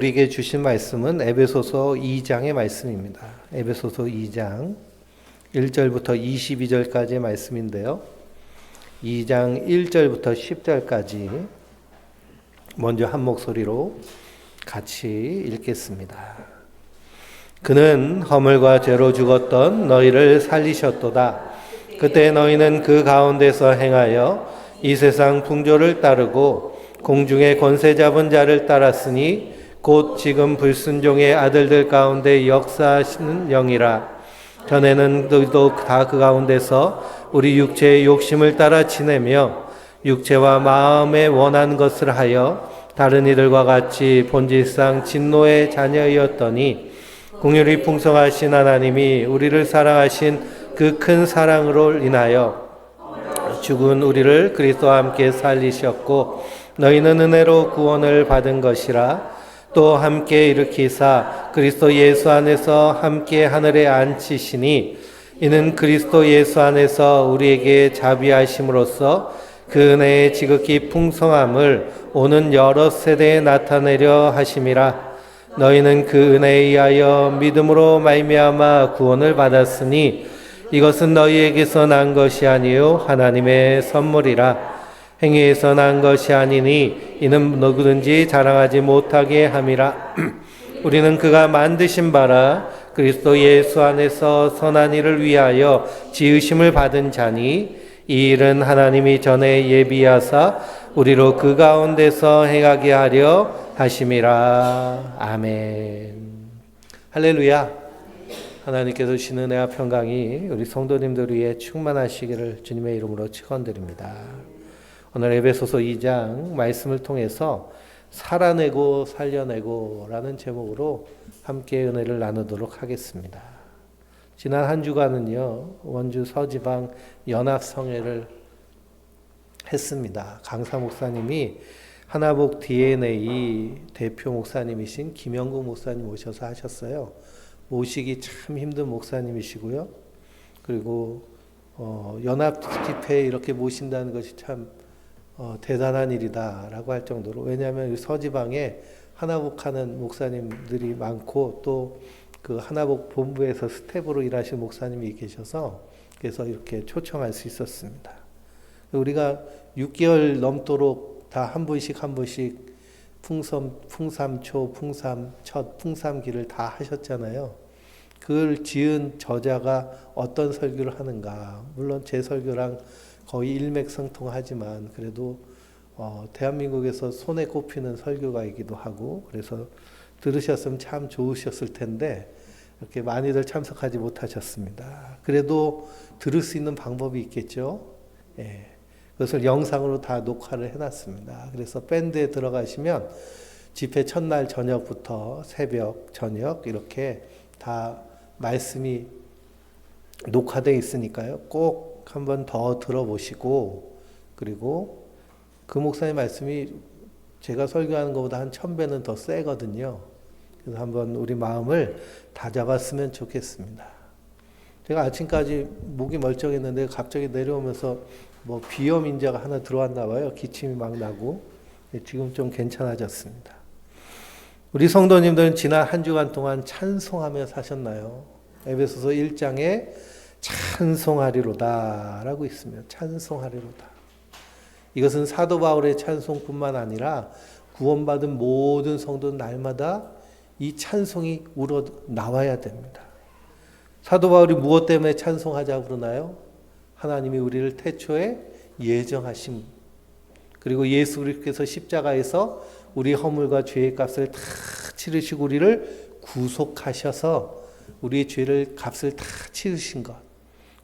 우리에게 주신 말씀은 에베소서 2장의 말씀입니다. 에베소서 2장 1절부터 22절까지의 말씀인데요. 2장 1절부터 10절까지 먼저 한 목소리로 같이 읽겠습니다. 그는 허물과 죄로 죽었던 너희를 살리셨도다. 그때 너희는 그 가운데서 행하여 이 세상 풍조를 따르고 공중의 권세 잡은 자를 따랐으니 곧 지금 불순종의 아들들 가운데 역사하시는 영이라. 전에는 너희도 다 그 가운데서 우리 육체의 욕심을 따라 지내며 육체와 마음에 원한 것을 하여 다른 이들과 같이 본질상 진노의 자녀이었더니 긍휼이 풍성하신 하나님이 우리를 사랑하신 그 큰 사랑으로 인하여 죽은 우리를 그리스도와 함께 살리셨고 너희는 은혜로 구원을 받은 것이라. 또 함께 일으키사 그리스도 예수 안에서 함께 하늘에 앉히시니 이는 그리스도 예수 안에서 우리에게 자비하심으로써 그 은혜의 지극히 풍성함을 오는 여러 세대에 나타내려 하심이라. 너희는 그 은혜에 의하여 믿음으로 말미암아 구원을 받았으니 이것은 너희에게서 난 것이 아니요 하나님의 선물이라. 행위에서 난 것이 아니니 이는 누구든지 자랑하지 못하게 함이라. 우리는 그가 만드신 바라 그리스도 예수 안에서 선한 일을 위하여 지으심을 받은 자니 이 일은 하나님이 전에 예비하사 우리로 그 가운데서 행하게 하려 하심이라. 아멘. 할렐루야. 하나님께서 주시는 은혜와 평강이 우리 성도님들 위해 충만하시기를 주님의 이름으로 축원드립니다. 오늘 에베소서 2장 말씀을 통해서 살아내고 살려내고 라는 제목으로 함께 은혜를 나누도록 하겠습니다. 지난 한 주간은요, 원주 서지방 연합성회를 했습니다. 강사 목사님이 하나복 DNA 대표 목사님이신 김영국 목사님 오셔서 하셨어요. 모시기 참 힘든 목사님이시고요. 그리고 연합 집회에 이렇게 모신다는 것이 참 대단한 일이다라고 할 정도로, 왜냐하면 서지방에 하나복하는 목사님들이 많고 또 그 하나복 본부에서 스텝으로 일하시는 목사님이 계셔서 그래서 이렇게 초청할 수 있었습니다. 우리가 6개월 넘도록 다 한 분씩 한 분씩 풍삼초, 풍삼첫, 풍삼기를 다 하셨잖아요. 그걸 지은 저자가 어떤 설교를 하는가. 물론 제 설교랑 거의 일맥상통하지만 그래도 대한민국에서 손에 꼽히는 설교가이기도 하고 그래서 들으셨으면 참 좋으셨을 텐데 이렇게 많이들 참석하지 못하셨습니다. 그래도 들을 수 있는 방법이 있겠죠. 예. 그것을 영상으로 다 녹화를 해놨습니다. 그래서 밴드에 들어가시면 집회 첫날 저녁부터 새벽, 저녁 이렇게 다 말씀이 녹화되어 있으니까요. 꼭 한번 더 들어보시고, 그리고 그 목사님 말씀이 제가 설교하는 것보다 한 1000배는 더 세거든요. 그래서 한번 우리 마음을 다잡았으면 좋겠습니다. 제가 아침까지 목이 멀쩡했는데 갑자기 내려오면서 뭐 비염 인자가 하나 들어왔나 봐요. 기침이 막 나고. 지금 좀 괜찮아졌습니다. 우리 성도님들은 지난 한 주간 동안 찬송하며 사셨나요? 에베소서 1장에 찬송하리로다 라고 있으며 찬송하리로다. 이것은 사도 바울의 찬송뿐만 아니라 구원받은 모든 성도 날마다 이 찬송이 우러 나와야 됩니다. 사도 바울이 무엇 때문에 찬송하자고 그러나요? 하나님이 우리를 태초에 예정하심, 그리고 예수 그리스도께서 십자가에서 우리 허물과 죄의 값을 다 치르시고 우리를 구속하셔서 우리의 죄를 값을 다 치르신 것,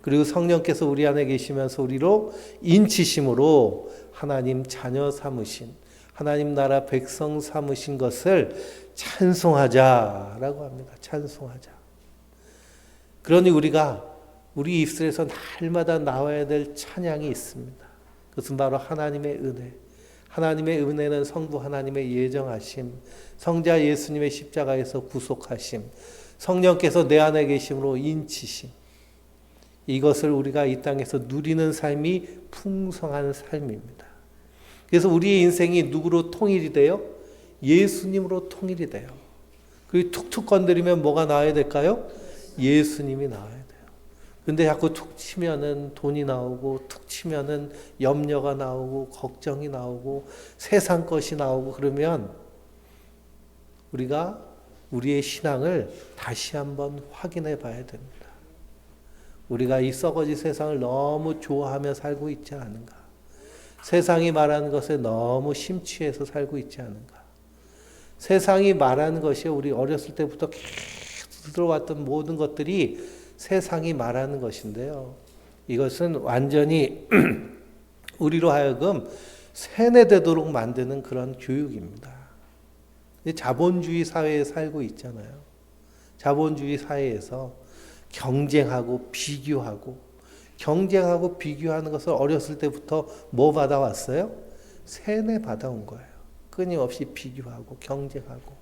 그리고 성령께서 우리 안에 계시면서 우리로 인치심으로 하나님 자녀 삼으신, 하나님 나라 백성 삼으신 것을 찬송하자라고 합니다. 찬송하자. 그러니 우리가 우리 입술에서 날마다 나와야 될 찬양이 있습니다. 그것은 바로 하나님의 은혜. 하나님의 은혜는 성부 하나님의 예정하심, 성자 예수님의 십자가에서 구속하심, 성령께서 내 안에 계심으로 인치심. 이것을 우리가 이 땅에서 누리는 삶이 풍성한 삶입니다. 그래서 우리의 인생이 누구로 통일이 돼요? 예수님으로 통일이 돼요. 그리고 툭툭 건드리면 뭐가 나와야 될까요? 예수님이 나와야 돼요. 근데 자꾸 툭 치면은 돈이 나오고, 툭 치면은 염려가 나오고, 걱정이 나오고, 세상 것이 나오고, 그러면 우리가 우리의 신앙을 다시 한번 확인해 봐야 됩니다. 우리가 이 썩어진 세상을 너무 좋아하며 살고 있지 않은가? 세상이 말하는 것에 너무 심취해서 살고 있지 않은가? 세상이 말하는 것이 우리 어렸을 때부터 계속 들어왔던 모든 것들이 세상이 말하는 것인데요. 이것은 완전히 우리로 하여금 세뇌되도록 만드는 그런 교육입니다. 자본주의 사회에 살고 있잖아요. 자본주의 사회에서 경쟁하고 비교하고, 경쟁하고 비교하는 것을 어렸을 때부터 뭐 받아왔어요? 세뇌 받아온 거예요. 끊임없이 비교하고 경쟁하고.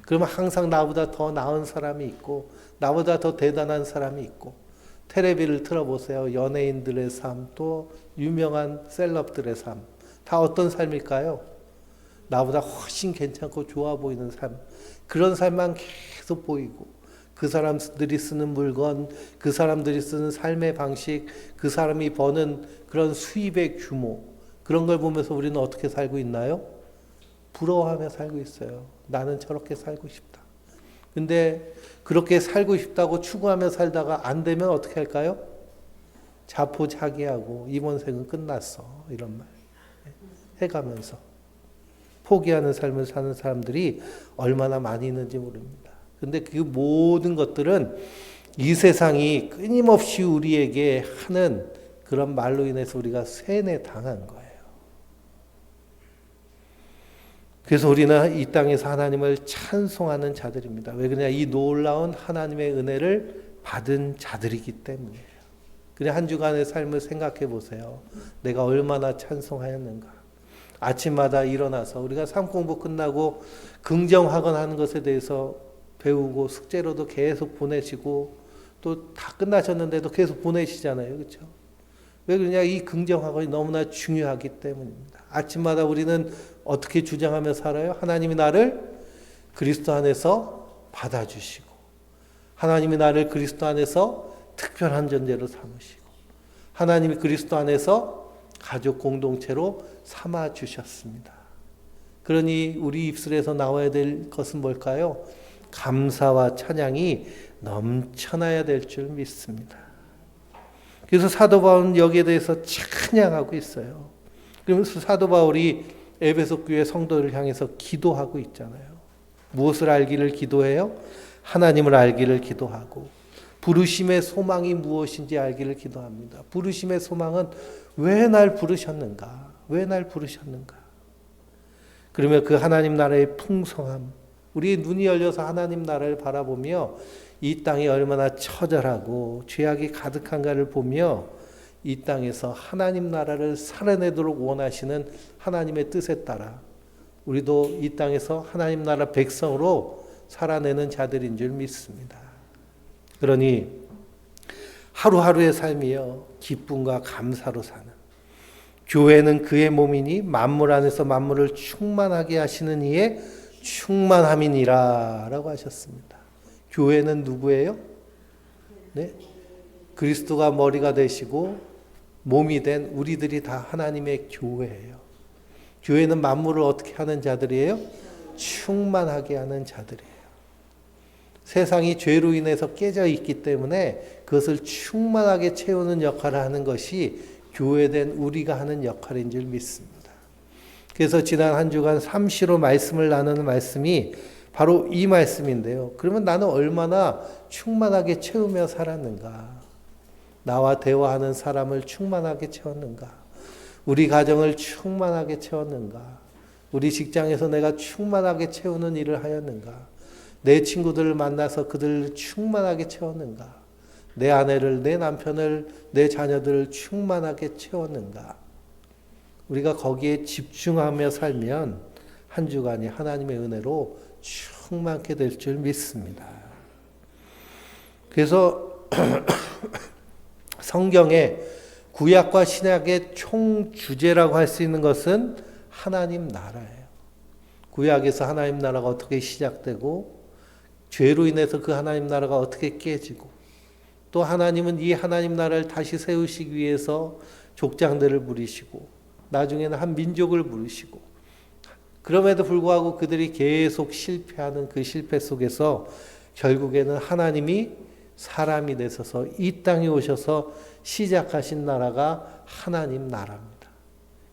그러면 항상 나보다 더 나은 사람이 있고, 나보다 더 대단한 사람이 있고, 텔레비를 틀어보세요. 연예인들의 삶, 또 유명한 셀럽들의 삶, 다 어떤 삶일까요? 나보다 훨씬 괜찮고 좋아 보이는 삶, 그런 삶만 계속 보이고, 그 사람들이 쓰는 물건, 그 사람들이 쓰는 삶의 방식, 그 사람이 버는 그런 수입의 규모, 그런 걸 보면서 우리는 어떻게 살고 있나요? 부러워하며 살고 있어요. 나는 저렇게 살고 싶다. 근데 그렇게 살고 싶다고 추구하며 살다가 안 되면 어떻게 할까요? 자포자기하고 이번 생은 끝났어, 이런 말 해가면서 포기하는 삶을 사는 사람들이 얼마나 많이 있는지 모릅니다. 근데 그 모든 것들은 이 세상이 끊임없이 우리에게 하는 그런 말로 인해서 우리가 세뇌 당한 거예요. 그래서 우리는 이 땅에서 하나님을 찬송하는 자들입니다. 왜 그러냐? 이 놀라운 하나님의 은혜를 받은 자들이기 때문이에요. 그냥 한 주간의 삶을 생각해 보세요. 내가 얼마나 찬송하였는가. 아침마다 일어나서 우리가 삶 공부 끝나고 긍정학원 하는 것에 대해서 배우고, 숙제로도 계속 보내시고, 또 다 끝나셨는데도 계속 보내시잖아요. 그렇죠? 왜 그러냐? 이 긍정학원이 너무나 중요하기 때문입니다. 아침마다 우리는 어떻게 주장하며 살아요? 하나님이 나를 그리스도 안에서 받아주시고, 하나님이 나를 그리스도 안에서 특별한 존재로 삼으시고, 하나님이 그리스도 안에서 가족 공동체로 삼아주셨습니다. 그러니 우리 입술에서 나와야 될 것은 뭘까요? 감사와 찬양이 넘쳐나야 될 줄 믿습니다. 그래서 사도 바울은 여기에 대해서 찬양하고 있어요. 그러면서 사도 바울이 에베소 교회 성도를 향해서 기도하고 있잖아요. 무엇을 알기를 기도해요? 하나님을 알기를 기도하고, 부르심의 소망이 무엇인지 알기를 기도합니다. 부르심의 소망은 왜 날 부르셨는가? 왜 날 부르셨는가? 그러면 그 하나님 나라의 풍성함, 우리 눈이 열려서 하나님 나라를 바라보며 이 땅이 얼마나 처절하고 죄악이 가득한가를 보며 이 땅에서 하나님 나라를 살아내도록 원하시는 하나님의 뜻에 따라 우리도 이 땅에서 하나님 나라 백성으로 살아내는 자들인 줄 믿습니다. 그러니 하루하루의 삶이요, 기쁨과 감사로 사는, 교회는 그의 몸이니 만물 안에서 만물을 충만하게 하시는 이의 충만함이니라 라고 하셨습니다. 교회는 누구예요? 네? 그리스도가 머리가 되시고 몸이 된 우리들이 다 하나님의 교회예요. 교회는 만물을 어떻게 하는 자들이에요? 충만하게 하는 자들이에요. 세상이 죄로 인해서 깨져 있기 때문에 그것을 충만하게 채우는 역할을 하는 것이 교회된 우리가 하는 역할인 줄 믿습니다. 그래서 지난 한 주간 삼시로 말씀을 나누는 말씀이 바로 이 말씀인데요. 그러면 나는 얼마나 충만하게 채우며 살았는가? 나와 대화하는 사람을 충만하게 채웠는가? 우리 가정을 충만하게 채웠는가? 우리 직장에서 내가 충만하게 채우는 일을 하였는가? 내 친구들을 만나서 그들을 충만하게 채웠는가? 내 아내를, 내 남편을, 내 자녀들을 충만하게 채웠는가? 우리가 거기에 집중하며 살면 한 주간이 하나님의 은혜로 충만케 될 줄 믿습니다. 그래서 성경에 구약과 신약의 총주제라고 할 수 있는 것은 하나님 나라예요. 구약에서 하나님 나라가 어떻게 시작되고 죄로 인해서 그 하나님 나라가 어떻게 깨지고 또 하나님은 이 하나님 나라를 다시 세우시기 위해서 족장들을 부리시고 나중에는 한 민족을 부르시고 그럼에도 불구하고 그들이 계속 실패하는 그 실패 속에서 결국에는 하나님이 사람이 되셔서 이 땅에 오셔서 시작하신 나라가 하나님 나라입니다.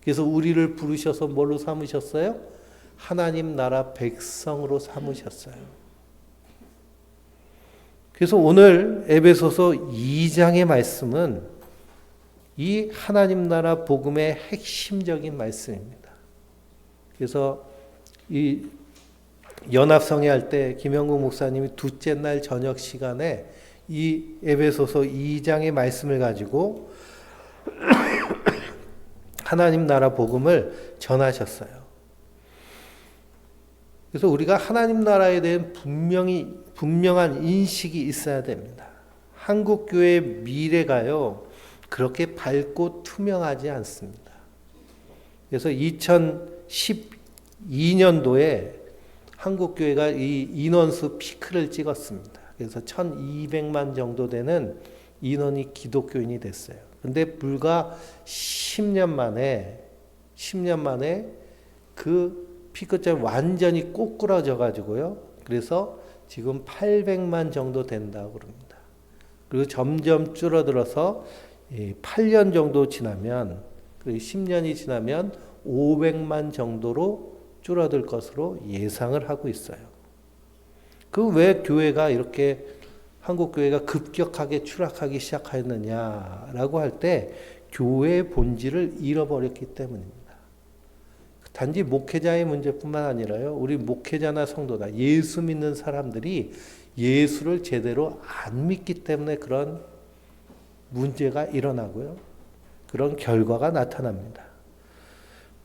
그래서 우리를 부르셔서 뭘로 삼으셨어요? 하나님 나라 백성으로 삼으셨어요. 그래서 오늘 에베소서 2장의 말씀은 이 하나님 나라 복음의 핵심적인 말씀입니다. 그래서 이 연합성회 할 때 김영국 목사님이 둘째 날 저녁 시간에 이 에베소서 2장의 말씀을 가지고 하나님 나라 복음을 전하셨어요. 그래서 우리가 하나님 나라에 대한 분명한 인식이 있어야 됩니다. 한국 교회의 미래가요 그렇게 밝고 투명하지 않습니다. 그래서 2012년도에 한국 교회가 이 인원수 피크를 찍었습니다. 그래서 1200만 정도 되는 인원이 기독교인이 됐어요. 근데 불과 10년 만에 그 피크점 완전히 꼬꾸라져 가지고요. 그래서 지금 800만 정도 된다고 그럽니다. 그리고 점점 줄어들어서 8년 정도 지나면, 그리고 10년이 지나면 500만 정도로 줄어들 것으로 예상을 하고 있어요. 그 왜 교회가 이렇게 한국 교회가 급격하게 추락하기 시작하였느냐라고 할 때 교회의 본질을 잃어버렸기 때문입니다. 단지 목회자의 문제뿐만 아니라요. 우리 목회자나 성도다, 예수 믿는 사람들이 예수를 제대로 안 믿기 때문에 그런 문제가 일어나고요. 그런 결과가 나타납니다.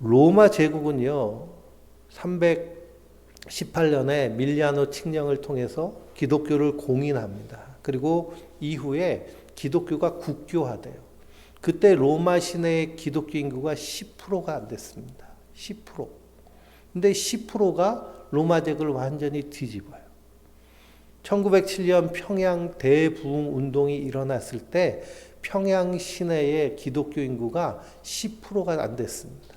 로마 제국은요. 318년에 밀리아노 칙령을 통해서 기독교를 공인합니다. 그리고 이후에 기독교가 국교화돼요. 그때 로마 시내의 기독교 인구가 10%가 안 됐습니다. 10%. 근데 10%가 로마 제국을 완전히 뒤집어요. 1907년 평양 대부흥 운동이 일어났을 때 평양 시내의 기독교 인구가 10%가 안 됐습니다.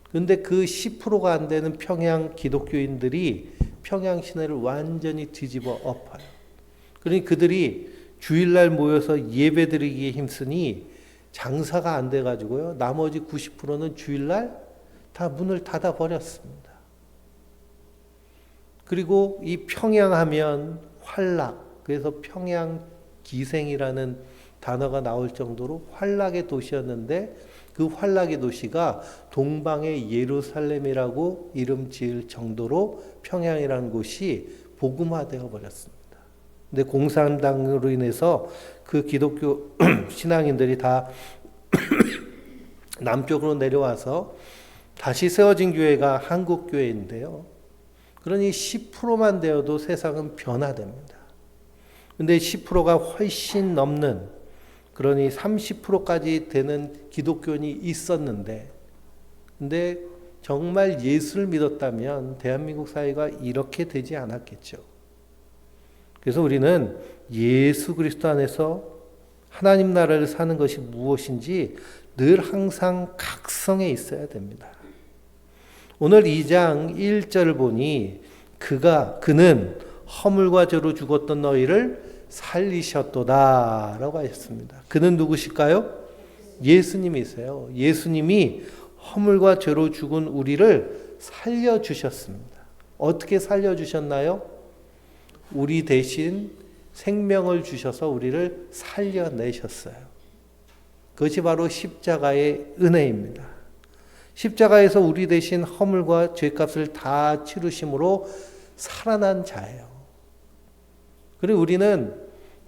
그런데 그 10%가 안 되는 평양 기독교인들이 평양 시내를 완전히 뒤집어 엎어요. 그러니 그들이 주일날 모여서 예배드리기에 힘쓰니 장사가 안 돼가지고요. 나머지 90%는 주일날 다 문을 닫아 버렸습니다. 그리고 이 평양하면 환락, 그래서 평양 기생이라는 단어가 나올 정도로 환락의 도시였는데 그 환락의 도시가 동방의 예루살렘이라고 이름 지을 정도로 평양이라는 곳이 복음화되어 버렸습니다. 근데 공산당으로 인해서 그 기독교 신앙인들이 다 남쪽으로 내려와서 다시 세워진 교회가 한국 교회인데요. 그러니 10%만 되어도 세상은 변화됩니다. 근데 10%가 훨씬 넘는, 그러니 30%까지 되는 기독교인이 있었는데, 근데 정말 예수를 믿었다면 대한민국 사회가 이렇게 되지 않았겠죠. 그래서 우리는 예수 그리스도 안에서 하나님 나라를 사는 것이 무엇인지 늘 항상 각성해 있어야 됩니다. 오늘 2장 1절을 보니 그는 허물과 죄로 죽었던 너희를 살리셨도다 라고 하셨습니다. 그는 누구실까요? 예수님이세요. 예수님이 허물과 죄로 죽은 우리를 살려주셨습니다. 어떻게 살려주셨나요? 우리 대신 생명을 주셔서 우리를 살려내셨어요. 그것이 바로 십자가의 은혜입니다. 십자가에서 우리 대신 허물과 죄값을 다 치르심으로 살아난 자예요. 그리고 우리는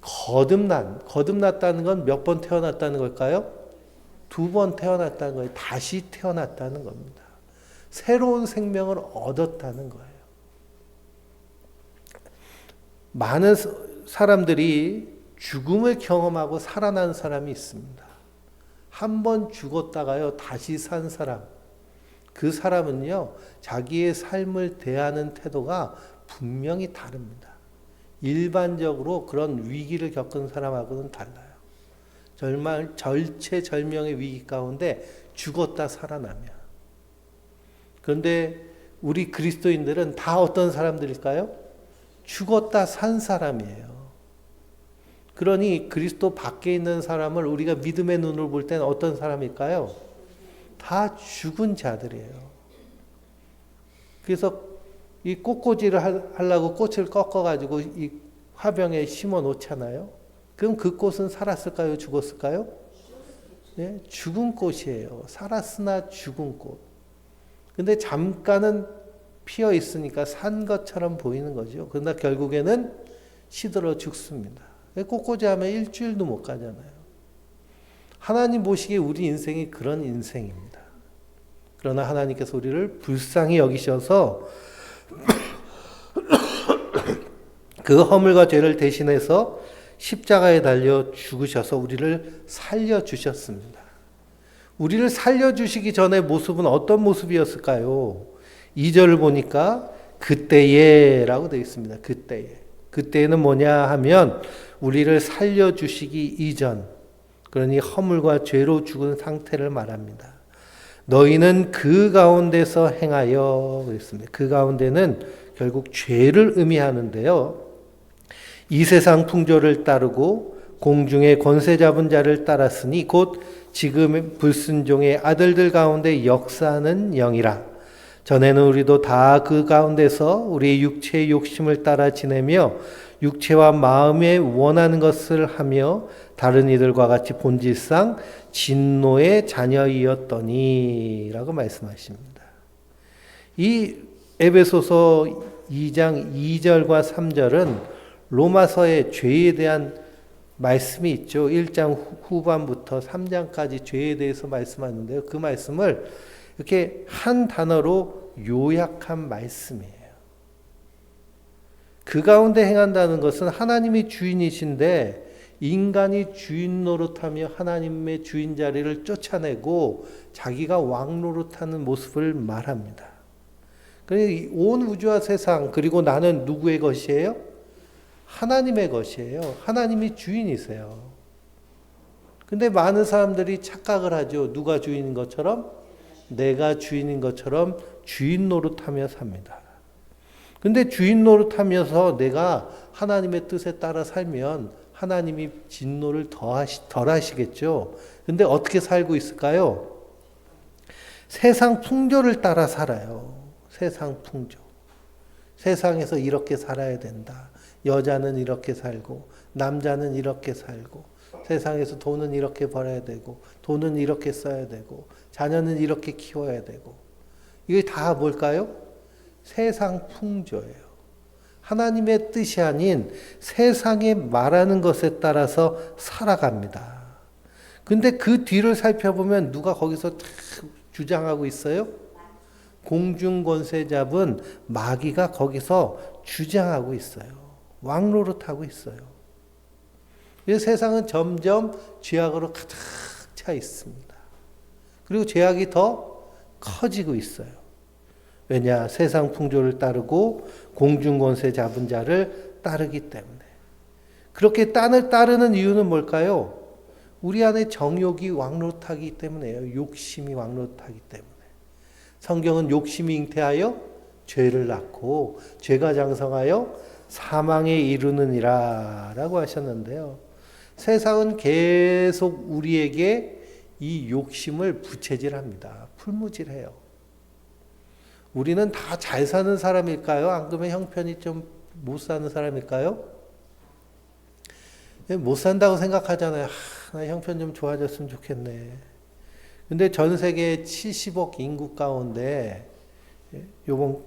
거듭났다는 건 몇 번 태어났다는 걸까요? 2번 태어났다는 거예요. 다시 태어났다는 겁니다. 새로운 생명을 얻었다는 거예요. 많은 사람들이 죽음을 경험하고 살아난 사람이 있습니다. 한 번 죽었다가요, 다시 산 사람. 그 사람은요, 자기의 삶을 대하는 태도가 분명히 다릅니다. 일반적으로 그런 위기를 겪은 사람하고는 달라요. 정말 절체절명의 위기 가운데 죽었다 살아나면. 그런데 우리 그리스도인들은 다 어떤 사람들일까요? 죽었다 산 사람이에요. 그러니 그리스도 밖에 있는 사람을 우리가 믿음의 눈으로 볼 때는 어떤 사람일까요? 다 죽은 자들이에요. 그래서 이 꽃꽂이를 하려고 꽃을 꺾어가지고 이 화병에 심어 놓잖아요. 그럼 그 꽃은 살았을까요? 죽었을까요? 네, 죽은 꽃이에요. 살았으나 죽은 꽃. 근데 잠깐은 피어 있으니까 산 것처럼 보이는 거죠. 그러나 결국에는 시들어 죽습니다. 꽃꽂이 하면 일주일도 못 가잖아요. 하나님 보시기에 우리 인생이 그런 인생입니다. 그러나 하나님께서 우리를 불쌍히 여기셔서 그 허물과 죄를 대신해서 십자가에 달려 죽으셔서 우리를 살려주셨습니다. 우리를 살려주시기 전의 모습은 어떤 모습이었을까요? 2절을 보니까 그때에 라고 되어 있습니다. 그때에. 그때는 뭐냐 하면 우리를 살려주시기 이전, 그러니 허물과 죄로 죽은 상태를 말합니다. 너희는 그 가운데서 행하여 그랬습니다. 그 가운데는 결국 죄를 의미하는데요. 이 세상 풍조를 따르고 공중의 권세 잡은 자를 따랐으니 곧 지금 불순종의 아들들 가운데 역사하는 영이라. 전에는 우리도 다 그 가운데서 우리의 육체의 욕심을 따라 지내며 육체와 마음에 원하는 것을 하며 다른 이들과 같이 본질상 진노의 자녀이었더니 라고 말씀하십니다. 이 에베소서 2장 2절과 3절은 로마서의 죄에 대한 말씀이 있죠. 1장 후반부터 3장까지 죄에 대해서 말씀하는데요. 그 말씀을 이렇게 한 단어로 요약한 말씀이에요. 그 가운데 행한다는 것은 하나님이 주인이신데 인간이 주인 노릇하며 하나님의 주인 자리를 쫓아내고 자기가 왕 노릇하는 모습을 말합니다. 그러니 온 우주와 세상 그리고 나는 누구의 것이에요? 하나님의 것이에요. 하나님이 주인이세요. 근데 많은 사람들이 착각을 하죠. 누가 주인인 것처럼? 내가 주인인 것처럼 주인 노릇하며 삽니다. 근데 주인 노릇하면서 내가 하나님의 뜻에 따라 살면 하나님이 진노를 덜 하시겠죠. 근데 어떻게 살고 있을까요? 세상 풍조를 따라 살아요. 세상 풍조. 세상에서 이렇게 살아야 된다. 여자는 이렇게 살고 남자는 이렇게 살고 세상에서 돈은 이렇게 벌어야 되고 돈은 이렇게 써야 되고 자녀는 이렇게 키워야 되고 이게 다 뭘까요? 세상 풍조예요. 하나님의 뜻이 아닌 세상에 말하는 것에 따라서 살아갑니다. 근데 그 뒤를 살펴보면 누가 거기서 주장하고 있어요? 공중권세 잡은 마귀가 거기서 주장하고 있어요. 왕노릇하고 있어요. 그래서 세상은 점점 죄악으로 가득 차 있습니다. 그리고 죄악이 더 커지고 있어요. 왜냐? 세상 풍조를 따르고 공중권세 잡은 자를 따르기 때문에. 그렇게 따르는 이유는 뭘까요? 우리 안에 정욕이 왕노릇하기 때문에요. 욕심이 왕노릇하기 때문에. 성경은 욕심이 잉태하여 죄를 낳고 죄가 장성하여 사망에 이르느니라 라고 하셨는데요. 세상은 계속 우리에게 이 욕심을 부채질합니다. 풀무질해요. 우리는 다 잘 사는 사람일까요? 안 그러면 형편이 좀 못 사는 사람일까요? 못 산다고 생각하잖아요. 나 형편 좀 좋아졌으면 좋겠네. 근데 전 세계 70억 인구 가운데 요번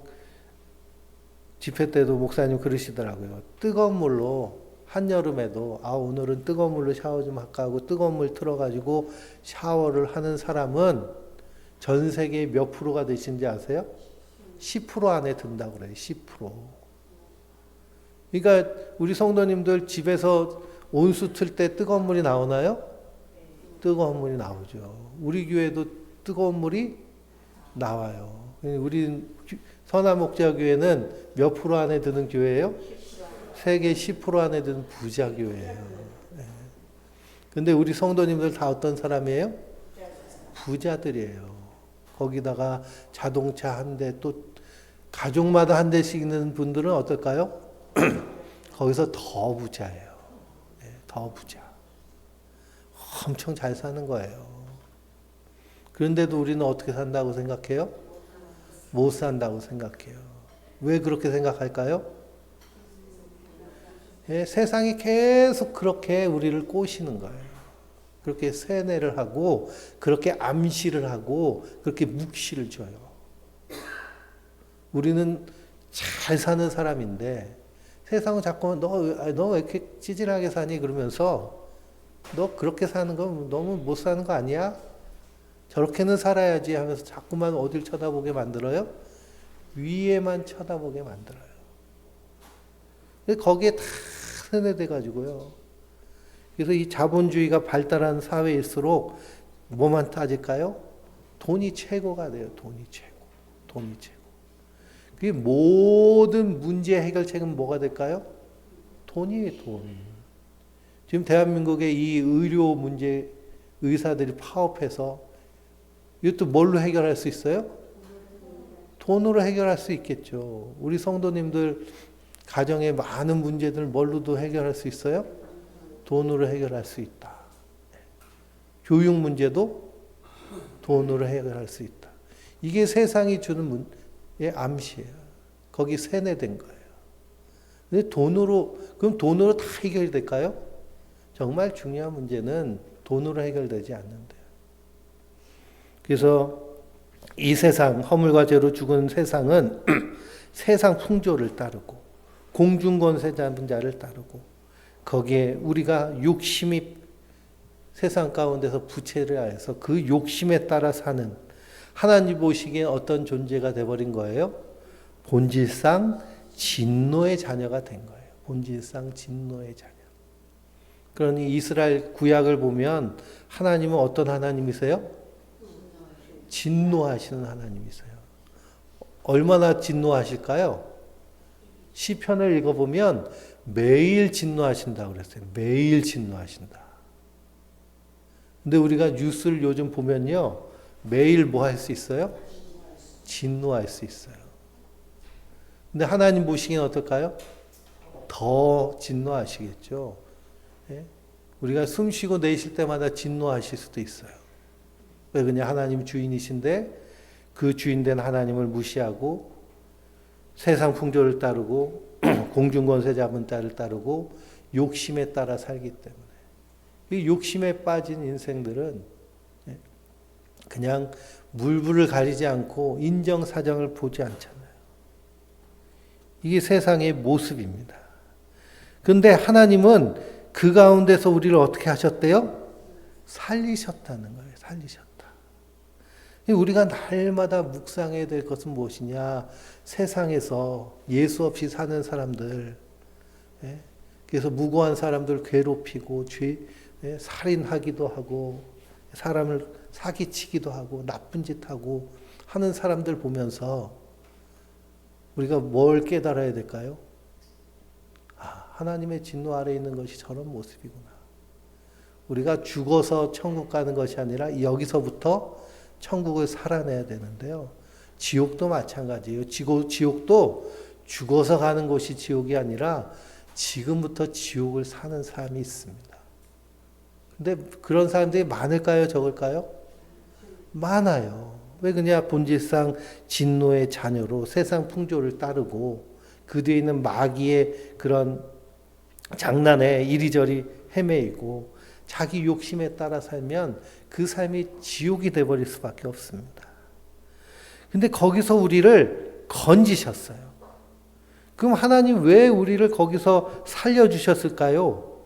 집회 때도 목사님 그러시더라고요. 뜨거운 물로 한여름에도 오늘은 뜨거운 물로 샤워 좀 할까 하고 뜨거운 물 틀어가지고 샤워를 하는 사람은 전 세계 몇 프로가 되신지 아세요? 10% 안에 든다고 그래요. 10%. 그러니까 우리 성도님들 집에서 온수 틀 때 뜨거운 물이 나오나요? 뜨거운 물이 나오죠. 우리 교회도 뜨거운 물이 나와요. 우리 선화목자교회는 몇 프로 안에 드는 교회예요? 세계 10% 안에 드는 부자교회예요. 근데 우리 성도님들 다 어떤 사람이에요? 부자들이에요. 거기다가 자동차 한 대, 또 가족마다 한 대씩 있는 분들은 어떨까요? 거기서 더 부자예요. 더 부자. 엄청 잘 사는 거예요. 그런데도 우리는 어떻게 산다고 생각해요? 못 산다고 생각해요. 왜 그렇게 생각할까요? 세상이 계속 그렇게 우리를 꼬시는 거예요. 그렇게 세뇌를 하고, 그렇게 암시를 하고, 그렇게 묵시를 줘요. 우리는 잘 사는 사람인데, 세상은 자꾸만 너 왜 이렇게 찌질하게 사니? 그러면서, 너 그렇게 사는 거 너무 못 사는 거 아니야? 저렇게는 살아야지 하면서 자꾸만 어딜 쳐다보게 만들어요? 위에만 쳐다보게 만들어요. 거기에 다 세뇌돼가지고요. 그래서 이 자본주의가 발달한 사회일수록 뭐만 따질까요? 돈이 최고가 돼요. 돈이 최고. 돈이 최고. 그게 모든 문제 해결책은 뭐가 될까요? 돈이에요, 돈. 지금 대한민국의 이 의료 문제 의사들이 파업해서 이것도 뭘로 해결할 수 있어요? 돈으로 해결할 수 있겠죠. 우리 성도님들 가정의 많은 문제들 뭘로도 해결할 수 있어요? 돈으로 해결할 수 있다. 교육 문제도 돈으로 해결할 수 있다. 이게 세상이 주는 암시예요. 거기 세뇌된 거예요. 근데 그럼 돈으로 다 해결이 될까요? 정말 중요한 문제는 돈으로 해결되지 않는데요. 그래서 이 세상, 허물과 죄로 죽은 세상은 세상 풍조를 따르고 공중권세 잡은 자를 따르고 거기에 우리가 욕심이 세상 가운데서 부채를 해서 그 욕심에 따라 사는 하나님 보시기에 어떤 존재가 돼버린 거예요? 본질상 진노의 자녀가 된 거예요. 본질상 진노의 자녀. 그러니 이스라엘 구약을 보면 하나님은 어떤 하나님이세요? 진노하시는 하나님이세요. 얼마나 진노하실까요? 시편을 읽어보면 매일 진노하신다고 그랬어요. 매일 진노하신다. 근데 우리가 뉴스를 요즘 보면요. 매일 뭐 할 수 있어요? 진노할 수 있어요. 근데 하나님 보시기엔 어떨까요? 더 진노하시겠죠. 예? 우리가 숨 쉬고 내쉴 때마다 진노하실 수도 있어요. 왜 그냥 하나님 주인이신데 그 주인된 하나님을 무시하고 세상 풍조를 따르고 공중권세 잡은 자를 따르고 욕심에 따라 살기 때문에 이 욕심에 빠진 인생들은 그냥 물불을 가리지 않고 인정사정을 보지 않잖아요. 이게 세상의 모습입니다. 그런데 하나님은 그 가운데서 우리를 어떻게 하셨대요? 살리셨다는 거예요. 살리셨다. 우리가 날마다 묵상해야 될 것은 무엇이냐? 세상에서 예수 없이 사는 사람들, 그래서 무고한 사람들 괴롭히고 살인하기도 하고 사람을 사기치기도 하고 나쁜 짓 하고 하는 사람들 보면서 우리가 뭘 깨달아야 될까요? 하나님의 진노 아래에 있는 것이 저런 모습이구나. 우리가 죽어서 천국 가는 것이 아니라 여기서부터 천국을 살아내야 되는데요. 지옥도 마찬가지예요. 지옥도 죽어서 가는 곳이 지옥이 아니라 지금부터 지옥을 사는 사람이 있습니다. 근데 그런 사람들이 많을까요? 적을까요? 많아요. 왜 그냐? 본질상 진노의 자녀로 세상 풍조를 따르고 그 뒤에 있는 마귀의 그런 장난에 이리저리 헤매이고 자기 욕심에 따라 살면 그 삶이 지옥이 돼버릴 수밖에 없습니다. 근데 거기서 우리를 건지셨어요. 그럼 하나님 왜 우리를 거기서 살려주셨을까요?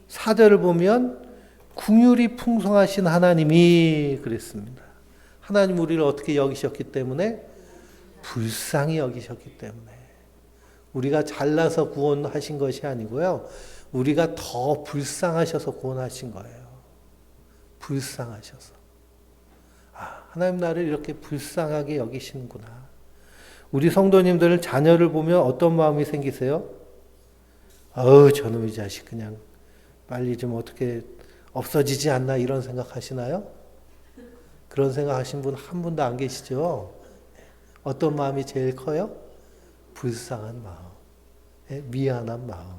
4절을 보면 긍휼이 풍성하신 하나님이 그랬습니다. 하나님 우리를 어떻게 여기셨기 때문에? 불쌍히 여기셨기 때문에. 우리가 잘나서 구원하신 것이 아니고요. 우리가 더 불쌍하셔서 구원하신 거예요. 불쌍하셔서. 하나님 나를 이렇게 불쌍하게 여기시는구나. 우리 성도님들 자녀를 보면 어떤 마음이 생기세요? 저놈의 자식 그냥 빨리 좀 어떻게 없어지지 않나 이런 생각하시나요? 그런 생각하신 분 한 분도 안 계시죠? 어떤 마음이 제일 커요? 불쌍한 마음, 미안한 마음.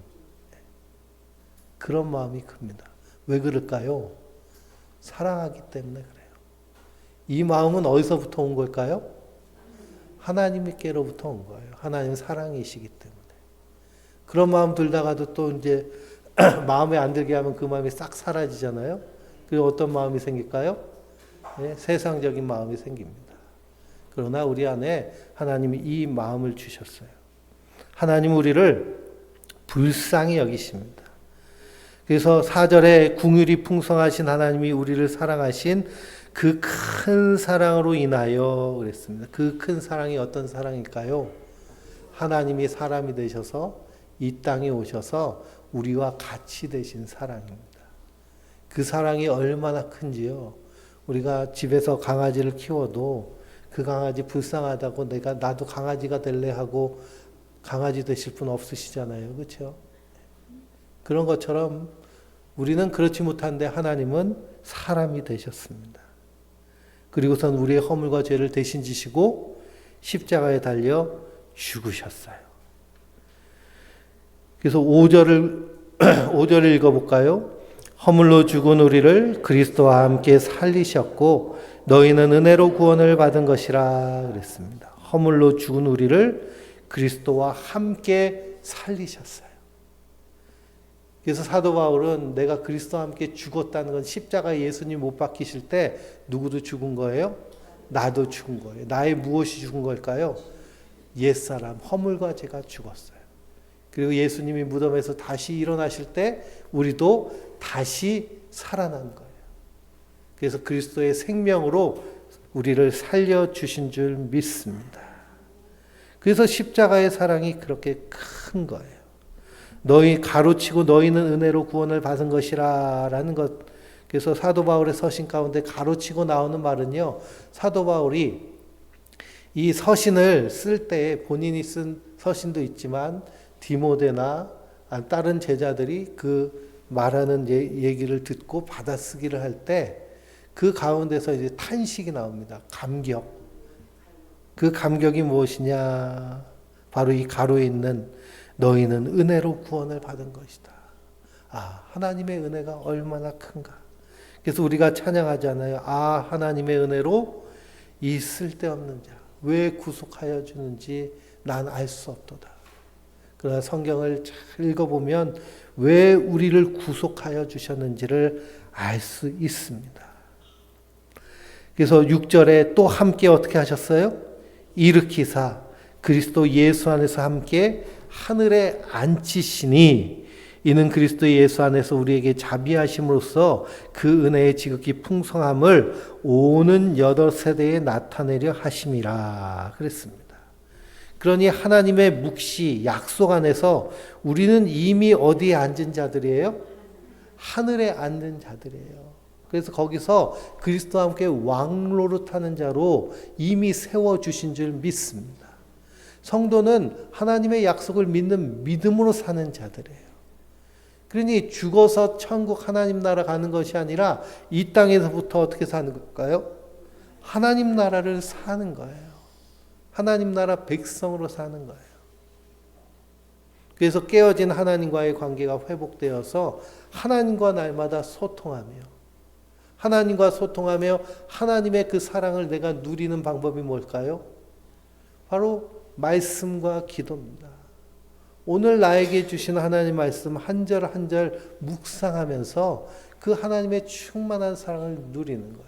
그런 마음이 큽니다. 왜 그럴까요? 사랑하기 때문에 그래요. 이 마음은 어디서부터 온 걸까요? 하나님께로부터 온 거예요. 하나님 사랑이시기 때문에. 그런 마음 들다가도 또 이제 마음에 안 들게 하면 그 마음이 싹 사라지잖아요. 그리고 어떤 마음이 생길까요? 세상적인 마음이 생깁니다. 그러나 우리 안에 하나님이 이 마음을 주셨어요. 하나님 우리를 불쌍히 여기십니다. 그래서 4절에 긍휼이 풍성하신 하나님이 우리를 사랑하신 그 큰 사랑으로 인하여 그랬습니다. 그 큰 사랑이 어떤 사랑일까요? 하나님이 사람이 되셔서 이 땅에 오셔서 우리와 같이 되신 사랑입니다. 그 사랑이 얼마나 큰지요. 우리가 집에서 강아지를 키워도 그 강아지 불쌍하다고 나도 강아지가 될래 하고 강아지 되실 분 없으시잖아요. 그렇죠? 그런 것처럼 우리는 그렇지 못한데 하나님은 사람이 되셨습니다. 그리고선 우리의 허물과 죄를 대신 지시고 십자가에 달려 죽으셨어요. 그래서 5절을 읽어볼까요? 허물로 죽은 우리를 그리스도와 함께 살리셨고 너희는 은혜로 구원을 받은 것이라 그랬습니다. 허물로 죽은 우리를 그리스도와 함께 살리셨어요. 그래서 사도 바울은 내가 그리스도와 함께 죽었다는 건 십자가에 예수님 못 박히실 때 누구도 죽은 거예요? 나도 죽은 거예요. 나의 무엇이 죽은 걸까요? 옛사람, 허물과 죄가 죽었어요. 그리고 예수님이 무덤에서 다시 일어나실 때 우리도 다시 살아난 거예요. 그래서 그리스도의 생명으로 우리를 살려주신 줄 믿습니다. 그래서 십자가의 사랑이 그렇게 큰 거예요. 너희 가로치고 너희는 은혜로 구원을 받은 것이라 라는 것. 그래서 사도 바울의 서신 가운데 가로치고 나오는 말은요. 사도 바울이 이 서신을 쓸 때 본인이 쓴 서신도 있지만 디모데나 다른 제자들이 그 말하는 얘기를 듣고 받아쓰기를 할 때 그 가운데서 이제 탄식이 나옵니다. 감격. 그 감격이 무엇이냐? 바로 이 가로에 있는 너희는 은혜로 구원을 받은 것이다. 하나님의 은혜가 얼마나 큰가. 그래서 우리가 찬양하잖아요. 하나님의 은혜로 이 쓸데없는 자 왜 구속하여 주는지 난 알 수 없도다. 그러나 성경을 잘 읽어보면 왜 우리를 구속하여 주셨는지를 알 수 있습니다. 그래서 6절에 또 함께 어떻게 하셨어요? 일으키사 그리스도 예수 안에서 함께 하늘에 앉히시니 이는 그리스도 예수 안에서 우리에게 자비하심으로써 그 은혜의 지극히 풍성함을 오는 8세대에 나타내려 하심이라 그랬습니다. 그러니 하나님의 묵시, 약속 안에서 우리는 이미 어디에 앉은 자들이에요? 하늘에 앉은 자들이에요. 그래서 거기서 그리스도와 함께 왕노릇하는 자로 이미 세워주신 줄 믿습니다. 성도는 하나님의 약속을 믿는 믿음으로 사는 자들이에요. 그러니 죽어서 천국 하나님 나라 가는 것이 아니라 이 땅에서부터 어떻게 사는 걸까요? 하나님 나라를 사는 거예요. 하나님 나라 백성으로 사는 거예요. 그래서 깨어진 하나님과의 관계가 회복되어서 하나님과 날마다 소통하며 하나님의 그 사랑을 내가 누리는 방법이 뭘까요? 바로 말씀과 기도입니다. 오늘 나에게 주신 하나님 말씀 한 절 한 절 묵상하면서 그 하나님의 충만한 사랑을 누리는 거예요.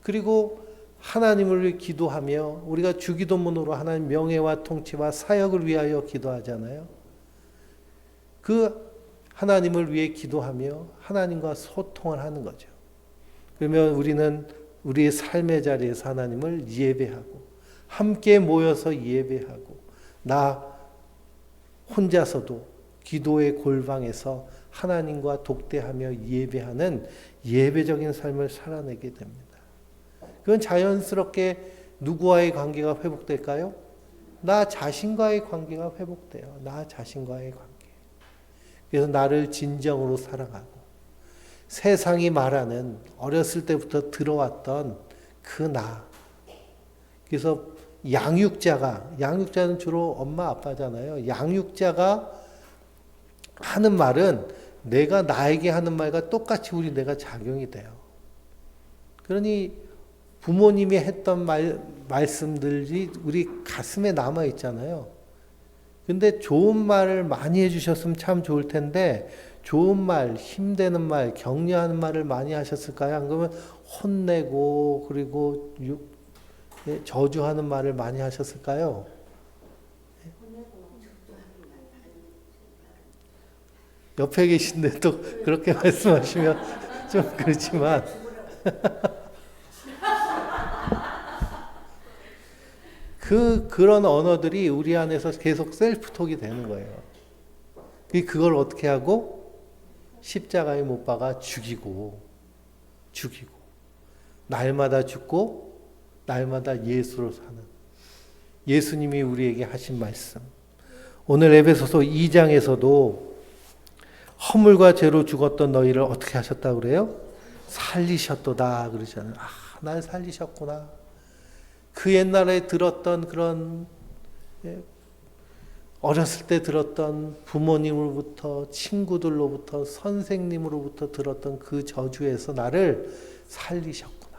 그리고 하나님을 위해 기도하며 우리가 주기도문으로 하나님 명예와 통치와 사역을 위하여 기도하잖아요. 그 하나님을 위해 기도하며 하나님과 소통을 하는 거죠. 그러면 우리는 우리의 삶의 자리에서 하나님을 예배하고 함께 모여서 예배하고 나 혼자서도 기도의 골방에서 하나님과 독대하며 예배하는 예배적인 삶을 살아내게 됩니다. 그건 자연스럽게 누구와의 관계가 회복될까요? 나 자신과의 관계가 회복돼요. 나 자신과의 관계. 그래서 나를 진정으로 사랑하고 세상이 말하는 어렸을 때부터 들어왔던 그 나. 그래서 양육자는 주로 엄마 아빠잖아요. 양육자가 하는 말은 내가 나에게 하는 말과 똑같이 우리 내가 작용이 돼요. 그러니 부모님이 했던 말씀들이 우리 가슴에 남아 있잖아요. 근데 좋은 말을 많이 해주셨으면 참 좋을 텐데 좋은 말, 힘되는 말, 격려하는 말을 많이 하셨을까요? 안 그러면 혼내고 그리고 저주하는 말을 많이 하셨을까요? 옆에 계신데 또 그렇게 말씀하시면 좀 그렇지만 그런 언어들이 우리 안에서 계속 셀프톡이 되는 거예요. 그걸 어떻게 하고 십자가에 못 박아 죽이고 날마다 죽고 날마다 예수로 사는 예수님이 우리에게 하신 말씀. 오늘 에베소서 2장에서도 허물과 죄로 죽었던 너희를 어떻게 하셨다고 그래요? 살리셨도다 그러잖아요. 날 살리셨구나. 그 옛날에 들었던 그런 어렸을 때 들었던 부모님으로부터 친구들로부터 선생님으로부터 들었던 그 저주에서 나를 살리셨구나.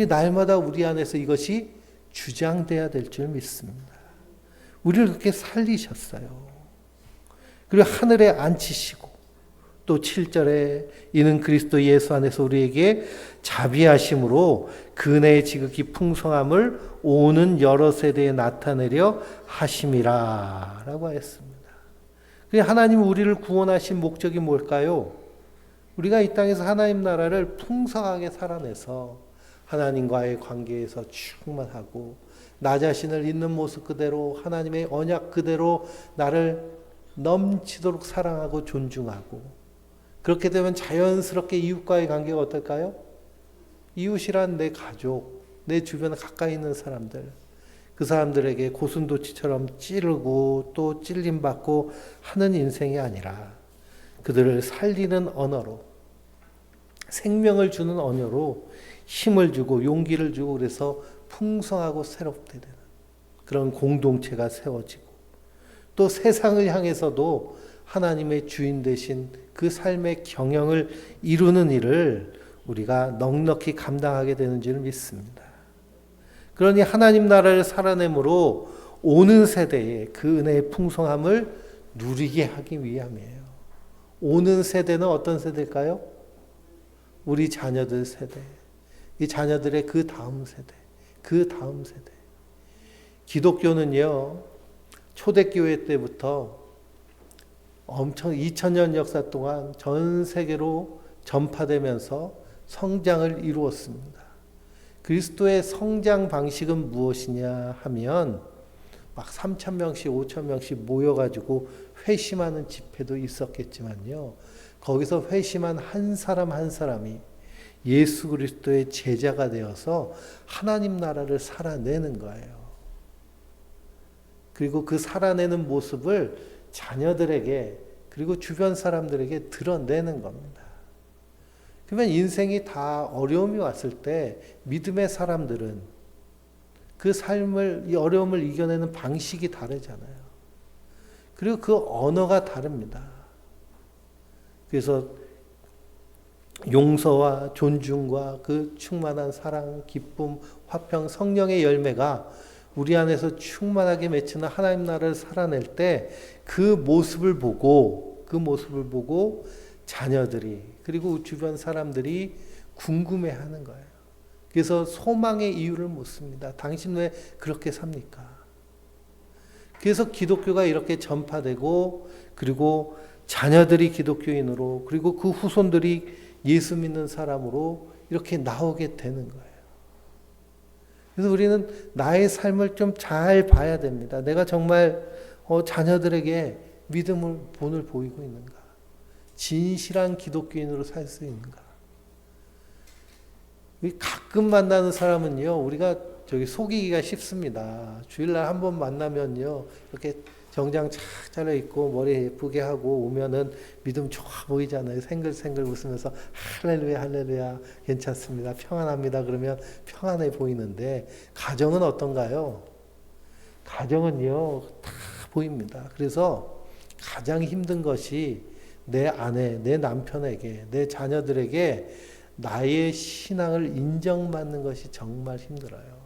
날마다 우리 안에서 이것이 주장돼야 될 줄 믿습니다. 우리를 그렇게 살리셨어요. 그리고 하늘에 앉히시고 또 7절에 이는 그리스도 예수 안에서 우리에게 자비하심으로 그네의 지극히 풍성함을 오는 여러 세대에 나타내려 하심이라 라고 했습니다. 하나님이 우리를 구원하신 목적이 뭘까요? 우리가 이 땅에서 하나님 나라를 풍성하게 살아내서 하나님과의 관계에서 충만하고 나 자신을 있는 모습 그대로 하나님의 언약 그대로 나를 넘치도록 사랑하고 존중하고 그렇게 되면 자연스럽게 이웃과의 관계가 어떨까요? 이웃이란 내 가족, 내 주변에 가까이 있는 사람들, 그 사람들에게 고슴도치처럼 찌르고 또 찔림받고 하는 인생이 아니라 그들을 살리는 언어로 생명을 주는 언어로 힘을 주고 용기를 주고 그래서 풍성하고 새롭게 되는 그런 공동체가 세워지고 또 세상을 향해서도 하나님의 주인 되신 그 삶의 경영을 이루는 일을 우리가 넉넉히 감당하게 되는 줄 믿습니다. 그러니 하나님 나라를 살아내므로 오는 세대에 그 은혜의 풍성함을 누리게 하기 위함이에요. 오는 세대는 어떤 세대일까요? 우리 자녀들 세대, 이 자녀들의 그 다음 세대. 기독교는요, 초대교회 때부터 엄청 2000년 역사 동안 전 세계로 전파되면서 성장을 이루었습니다. 그리스도의 성장 방식은 무엇이냐 하면 막 3,000명씩 5,000명씩 모여가지고 회심하는 집회도 있었겠지만요. 거기서 회심한 한 사람 한 사람이 예수 그리스도의 제자가 되어서 하나님 나라를 살아내는 거예요. 그리고 그 살아내는 모습을 자녀들에게 그리고 주변 사람들에게 드러내는 겁니다. 그러면 인생이 다 어려움이 왔을 때 믿음의 사람들은 그 삶을, 이 어려움을 이겨내는 방식이 다르잖아요. 그리고 그 언어가 다릅니다. 그래서 용서와 존중과 그 충만한 사랑, 기쁨, 화평, 성령의 열매가 우리 안에서 충만하게 맺히는 하나님 나라를 살아낼 때 그 모습을 보고 자녀들이 그리고 주변 사람들이 궁금해하는 거예요. 그래서 소망의 이유를 묻습니다. 당신 왜 그렇게 삽니까? 그래서 기독교가 이렇게 전파되고 그리고 자녀들이 기독교인으로 그리고 그 후손들이 예수 믿는 사람으로 이렇게 나오게 되는 거예요. 그래서 우리는 나의 삶을 좀 잘 봐야 됩니다. 내가 정말 자녀들에게 믿음을 본을 보이고 있는가? 진실한 기독교인으로 살 수 있는가? 가끔 만나는 사람은요, 우리가 저기 속이기가 쉽습니다. 주일날 한 번 만나면요, 이렇게 정장 착 차려입고 머리 예쁘게 하고 오면은 믿음 좋아 보이잖아요. 생글생글 웃으면서 할렐루야 할렐루야 괜찮습니다. 평안합니다. 그러면 평안해 보이는데 가정은 어떤가요? 가정은요 다 보입니다. 그래서 가장 힘든 것이 내 아내, 내 남편에게, 내 자녀들에게 나의 신앙을 인정받는 것이 정말 힘들어요.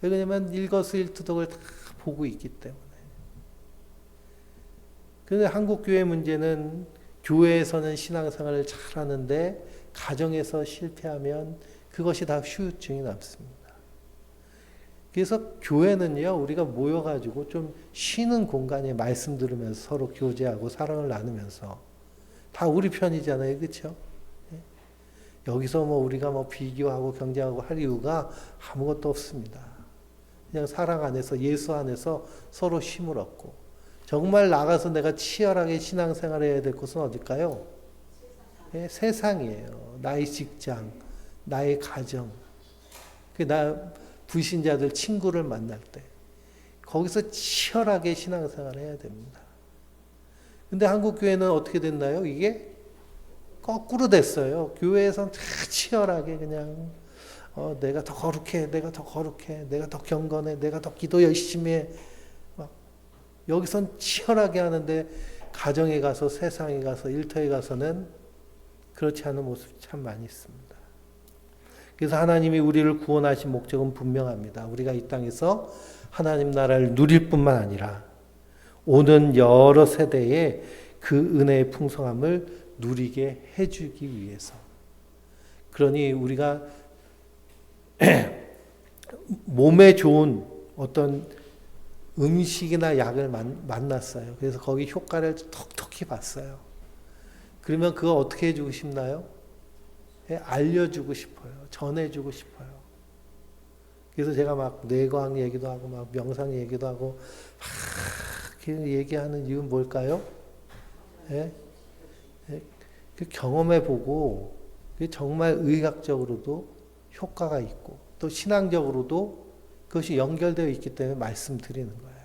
왜냐하면 일거수일투족을 다 보고 있기 때문에. 그런데 한국 교회 문제는 교회에서는 신앙생활을 잘하는데 가정에서 실패하면 그것이 다 후유증이 남습니다. 그래서 교회는요, 우리가 모여가지고 좀 쉬는 공간에 말씀 들으면서 서로 교제하고 사랑을 나누면서 다 우리 편이잖아요. 그렇죠? 여기서 뭐 우리가 뭐 비교하고 경쟁하고 할 이유가 아무것도 없습니다. 그냥 사랑 안에서 예수 안에서 서로 힘을 얻고 정말 나가서 내가 치열하게 신앙생활 해야 될 곳은 어딜까요? 세상이에요. 나의 직장, 나의 가정, 나 불신자들 친구를 만날 때 거기서 치열하게 신앙생활 해야 됩니다. 근데 한국 교회는 어떻게 됐나요? 이게 거꾸로 됐어요. 교회에서는 치열하게 그냥 내가 더 거룩해, 내가 더 거룩해, 내가 더 경건해, 내가 더 기도 열심히 해. 막 여기선 치열하게 하는데 가정에 가서 세상에 가서 일터에 가서는 그렇지 않은 모습이 참 많이 있습니다. 그래서 하나님이 우리를 구원하신 목적은 분명합니다. 우리가 이 땅에서 하나님 나라를 누릴 뿐만 아니라 오는 여러 세대에 그 은혜의 풍성함을 누리게 해주기 위해서. 그러니 우리가 몸에 좋은 어떤 음식이나 약을 만났어요. 그래서 거기 효과를 톡톡히 봤어요. 그러면 그거 어떻게 해주고 싶나요? 알려주고 싶어요. 전해주고 싶어요. 그래서 제가 막 뇌과학 얘기도 하고 막 명상 얘기도 하고 막 얘기하는 이유는 뭘까요? 예? 그 경험해보고 정말 의학적으로도 효과가 있고 또 신앙적으로도 그것이 연결되어 있기 때문에 말씀드리는 거예요.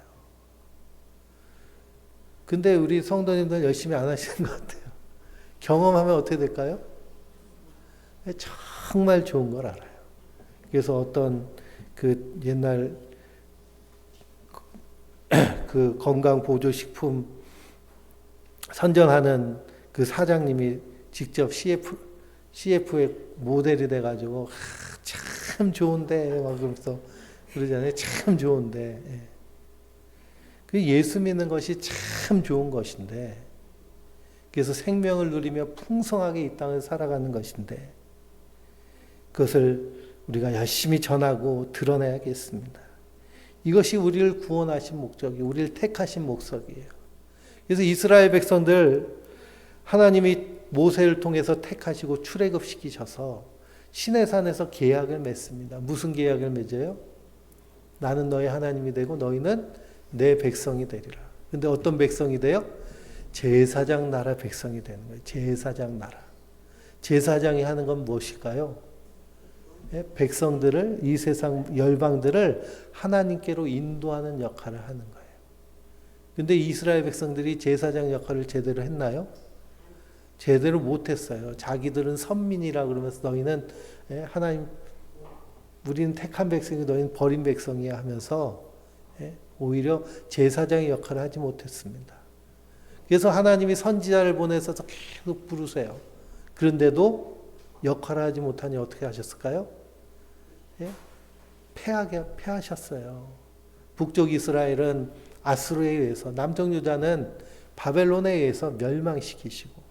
근데 우리 성도님들 열심히 안 하시는 것 같아요. 경험하면 어떻게 될까요? 정말 좋은 걸 알아요. 그래서 어떤 그 옛날 그 건강보조식품 선정하는 그 사장님이 직접 CF의 모델이 돼가지고 참 좋은데 막 그러면서 그러잖아요. 참 좋은데. 그 예수 믿는 것이 참 좋은 것인데 그래서 생명을 누리며 풍성하게 이 땅을 살아가는 것인데 그것을 우리가 열심히 전하고 드러내야겠습니다. 이것이 우리를 구원하신 목적이, 우리를 택하신 목적이에요. 그래서 이스라엘 백성들 하나님이 모세를 통해서 택하시고 출애굽시키셔서 시내산에서 계약을 맺습니다. 무슨 계약을 맺어요? 나는 너의 하나님이 되고 너희는 내 백성이 되리라. 근데 어떤 백성이 돼요? 제사장 나라 백성이 되는 거예요. 제사장 나라. 제사장이 하는 건 무엇일까요? 백성들을, 이 세상 열방들을 하나님께로 인도하는 역할을 하는 거예요. 근데 이스라엘 백성들이 제사장 역할을 제대로 했나요? 제대로 못했어요. 자기들은 선민이라 그러면서 너희는 하나님, 우리는 택한 백성이 너희는 버린 백성이야 하면서 오히려 제사장의 역할을 하지 못했습니다. 그래서 하나님이 선지자를 보내서 계속 부르세요. 그런데도 역할을 하지 못하니 어떻게 하셨을까요? 패하셨어요. 북쪽 이스라엘은 아수르에 의해서, 남쪽 유다는 바벨론에 의해서 멸망시키시고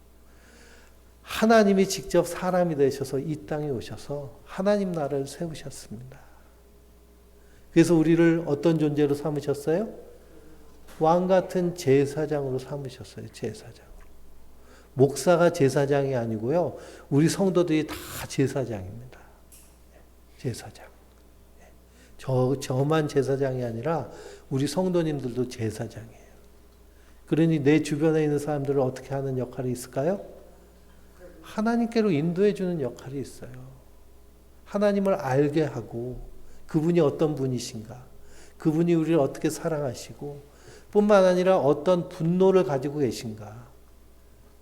하나님이 직접 사람이 되셔서 이 땅에 오셔서 하나님 나라를 세우셨습니다. 그래서 우리를 어떤 존재로 삼으셨어요? 왕 같은 제사장으로 삼으셨어요. 제사장으로. 목사가 제사장이 아니고요. 우리 성도들이 다 제사장입니다. 제사장. 저만 제사장이 아니라 우리 성도님들도 제사장이에요. 그러니 내 주변에 있는 사람들을 어떻게 하는 역할이 있을까요? 하나님께로 인도해 주는 역할이 있어요. 하나님을 알게 하고 그분이 어떤 분이신가, 그분이 우리를 어떻게 사랑하시고 뿐만 아니라 어떤 분노를 가지고 계신가,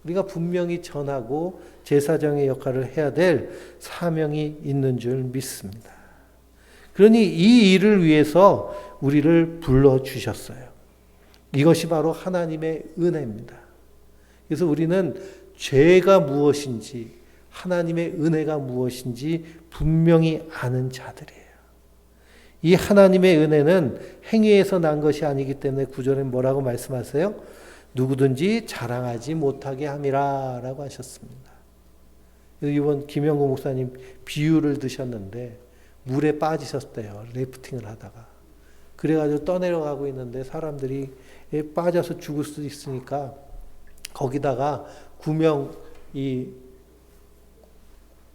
우리가 분명히 전하고 제사장의 역할을 해야 될 사명이 있는 줄 믿습니다. 그러니 이 일을 위해서 우리를 불러주셨어요. 이것이 바로 하나님의 은혜입니다. 그래서 우리는 죄가 무엇인지 하나님의 은혜가 무엇인지 분명히 아는 자들이에요. 이 하나님의 은혜는 행위에서 난 것이 아니기 때문에 구절에 뭐라고 말씀하세요? 누구든지 자랑하지 못하게 함이라 라고 하셨습니다. 이번 김영구 목사님 비유를 드셨는데 물에 빠지셨대요. 래프팅을 하다가. 그래가지고 떠내려가고 있는데 사람들이 빠져서 죽을 수도 있으니까 거기다가 구명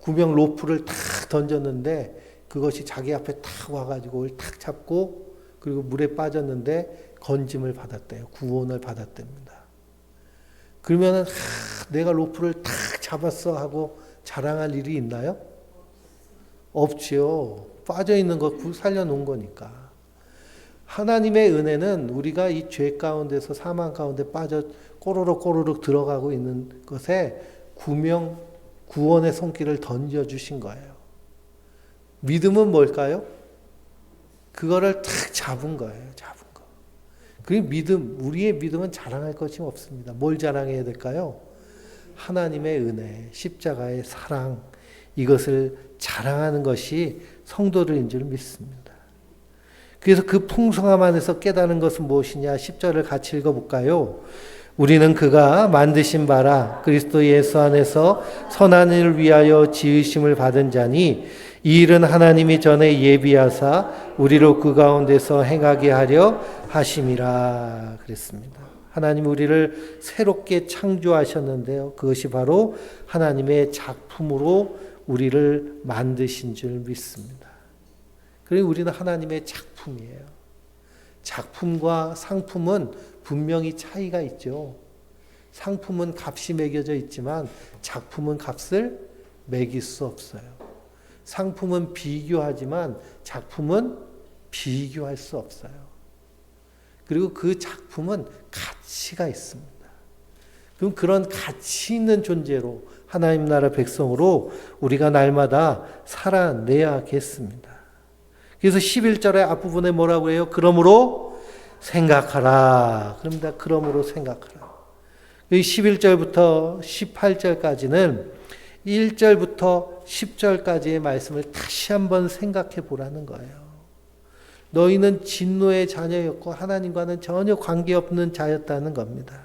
로프를 탁 던졌는데 그것이 자기 앞에 탁 와가지고 탁 잡고 그리고 물에 빠졌는데 건짐을 받았대요. 구원을 받았답니다. 그러면은 내가 로프를 탁 잡았어 하고 자랑할 일이 있나요? 없지요. 빠져있는 거 살려놓은 거니까. 하나님의 은혜는 우리가 이 죄 가운데서 사망 가운데 빠져 꼬르륵 들어가고 있는 것에 구원의 손길을 던져주신 거예요. 믿음은 뭘까요? 그거를 탁 잡은 거예요. 잡은 거. 그 믿음, 우리의 믿음은 자랑할 것이 없습니다. 뭘 자랑해야 될까요? 하나님의 은혜, 십자가의 사랑, 이것을 자랑하는 것이 성도들인 줄 믿습니다. 그래서 그 풍성함 안에서 깨닫는 것은 무엇이냐? 10절을 같이 읽어볼까요? 우리는 그가 만드신 바라 그리스도 예수 안에서 선한 일을 위하여 지으심을 받은 자니 이 일은 하나님이 전에 예비하사 우리로 그 가운데서 행하게 하려 하심이라 그랬습니다. 하나님 우리를 새롭게 창조하셨는데요. 그것이 바로 하나님의 작품으로 우리를 만드신 줄 믿습니다. 그리고 우리는 하나님의 작품이에요. 작품과 상품은 분명히 차이가 있죠. 상품은 값이 매겨져 있지만 작품은 값을 매길 수 없어요. 상품은 비교하지만 작품은 비교할 수 없어요. 그리고 그 작품은 가치가 있습니다. 그럼 그런 가치 있는 존재로 하나님 나라 백성으로 우리가 날마다 살아내야겠습니다. 그래서 11절의 앞부분에 뭐라고 해요? 그러므로 생각하라. 그럽니다. 그러므로 생각하라. 11절부터 18절까지는 1절부터 10절까지의 말씀을 다시 한번 생각해 보라는 거예요. 너희는 진노의 자녀였고 하나님과는 전혀 관계없는 자였다는 겁니다.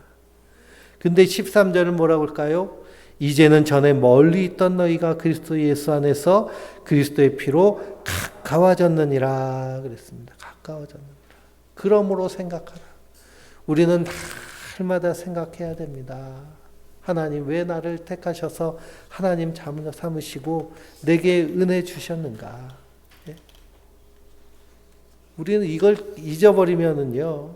근데 13절은 뭐라고 할까요? 이제는 전에 멀리 있던 너희가 그리스도 예수 안에서 그리스도의 피로 가까워졌느니라 그랬습니다. 가까워졌느니라. 그러므로 생각하라. 우리는 날마다 생각해야 됩니다. 하나님 왜 나를 택하셔서 하나님 삼으시고 내게 은혜 주셨는가? 우리는 이걸 잊어버리면은요.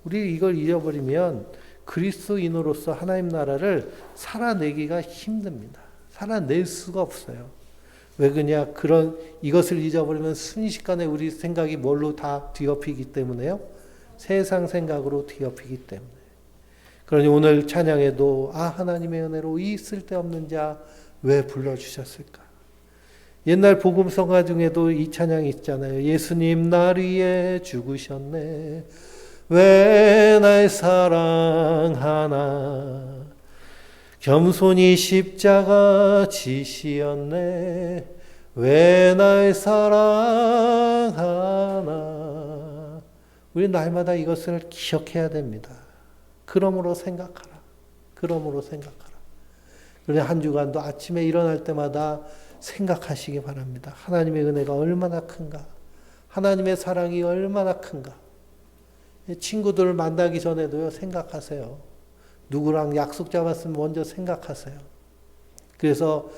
우리 이걸 잊어버리면 그리스도인으로서 하나님 나라를 살아내기가 힘듭니다. 살아낼 수가 없어요. 왜 그러냐? 이것을 잊어버리면 순식간에 우리 생각이 뭘로 다 뒤엎이기 때문에요. 세상 생각으로 뒤엎이기 때문에. 그러니 오늘 찬양에도 하나님의 은혜로 이 쓸데없는 자 왜 불러주셨을까? 옛날 복음성가 중에도 이 찬양이 있잖아요. 예수님 날 위해 죽으셨네. 왜 날 사랑하나. 겸손히 십자가 지시었네. 왜 날 사랑하나. 우리 날마다 이것을 기억해야 됩니다. 그러므로 생각하라. 그러므로 생각하라. 그래서 한 주간도 아침에 일어날 때마다 생각하시기 바랍니다. 하나님의 은혜가 얼마나 큰가. 하나님의 사랑이 얼마나 큰가. 친구들을 만나기 전에도요, 생각하세요. 누구랑 약속 잡았으면 먼저 생각하세요. 그래서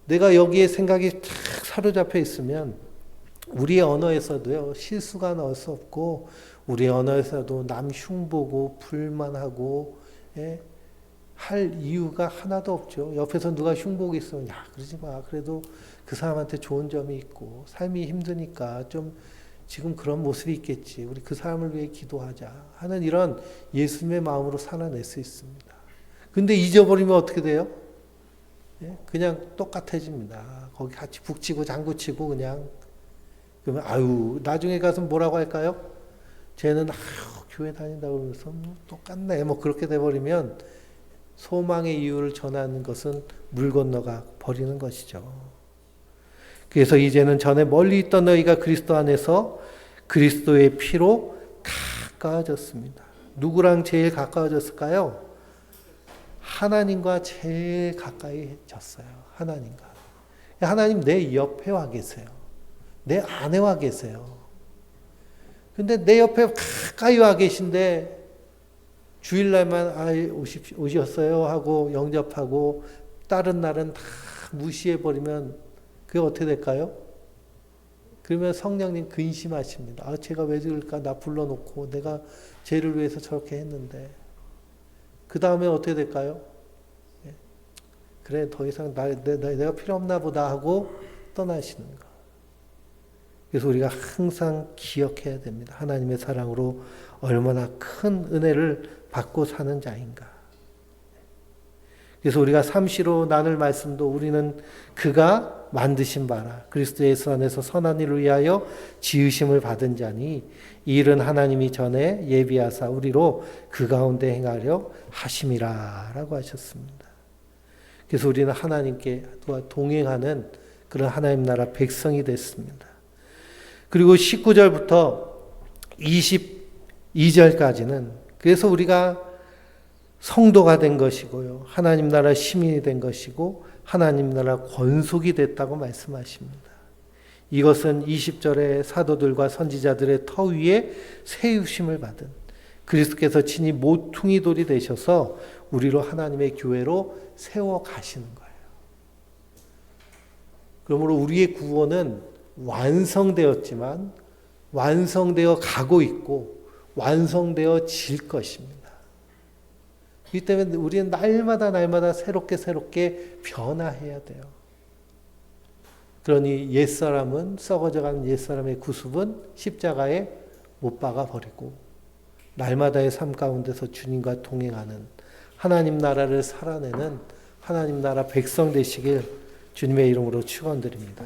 내가 여기에 생각이 탁 사로잡혀 있으면 우리의 언어에서도요, 실수가 나올 수 없고 우리의 언어에서도 남 흉보고 불만하고 할 이유가 하나도 없죠. 옆에서 누가 흉보고 있으면 그러지 마. 그래도 그 사람한테 좋은 점이 있고 삶이 힘드니까 좀 지금 그런 모습이 있겠지. 우리 그 사람을 위해 기도하자 하는 이런 예수님의 마음으로 살아낼 수 있습니다. 근데 잊어버리면 어떻게 돼요? 그냥 똑같아집니다. 거기 같이 북치고 장구치고 그냥. 그러면 아유 나중에 가서 뭐라고 할까요? 쟤는 교회 다닌다고 그러면서 똑같네. 뭐 그렇게 돼버리면 소망의 이유를 전하는 것은 물 건너가 버리는 것이죠. 그래서 이제는 전에 멀리 있던 너희가 그리스도 안에서 그리스도의 피로 가까워졌습니다. 누구랑 제일 가까워졌을까요? 하나님과 제일 가까이졌어요. 하나님과. 하나님 내 옆에 와 계세요. 내 안에 와 계세요. 근데 내 옆에 가까이 와 계신데 주일날만 오셨어요 하고 영접하고 다른 날은 다 무시해버리면 그게 어떻게 될까요? 그러면 성령님 근심하십니다. 제가 왜 그럴까? 나 불러놓고 내가 쟤를 위해서 저렇게 했는데. 그 다음에 어떻게 될까요? 그래 더 이상 내가 필요 없나 보다 하고 떠나시는 거. 그래서 우리가 항상 기억해야 됩니다. 하나님의 사랑으로 얼마나 큰 은혜를 받고 사는 자인가. 그래서 우리가 삼시로 나눌 말씀도 우리는 그가 만드신 바라 그리스도 예수 안에서 선한 일을 위하여 지으심을 받은 자니 이 일은 하나님이 전에 예비하사 우리로 그 가운데 행하려 하심이라 라고 하셨습니다. 그래서 우리는 하나님께 동행하는 그런 하나님 나라 백성이 됐습니다. 그리고 19절부터 22절까지는 그래서 우리가 성도가 된 것이고요. 하나님 나라 시민이 된 것이고 하나님 나라 권속이 됐다고 말씀하십니다. 이것은 20절의 사도들과 선지자들의 터 위에 세우심을 받은 그리스도께서 친히 모퉁이 돌이 되셔서 우리로 하나님의 교회로 세워 가시는 거예요. 그러므로 우리의 구원은 완성되었지만 완성되어 가고 있고 완성되어 질 것입니다. 이 때문에 우리는 날마다 새롭게 변화해야 돼요. 그러니 옛사람은 썩어져가는 옛사람의 구습은 십자가에 못 박아 버리고 날마다의 삶 가운데서 주님과 동행하는 하나님 나라를 살아내는 하나님 나라 백성 되시길 주님의 이름으로 축원드립니다.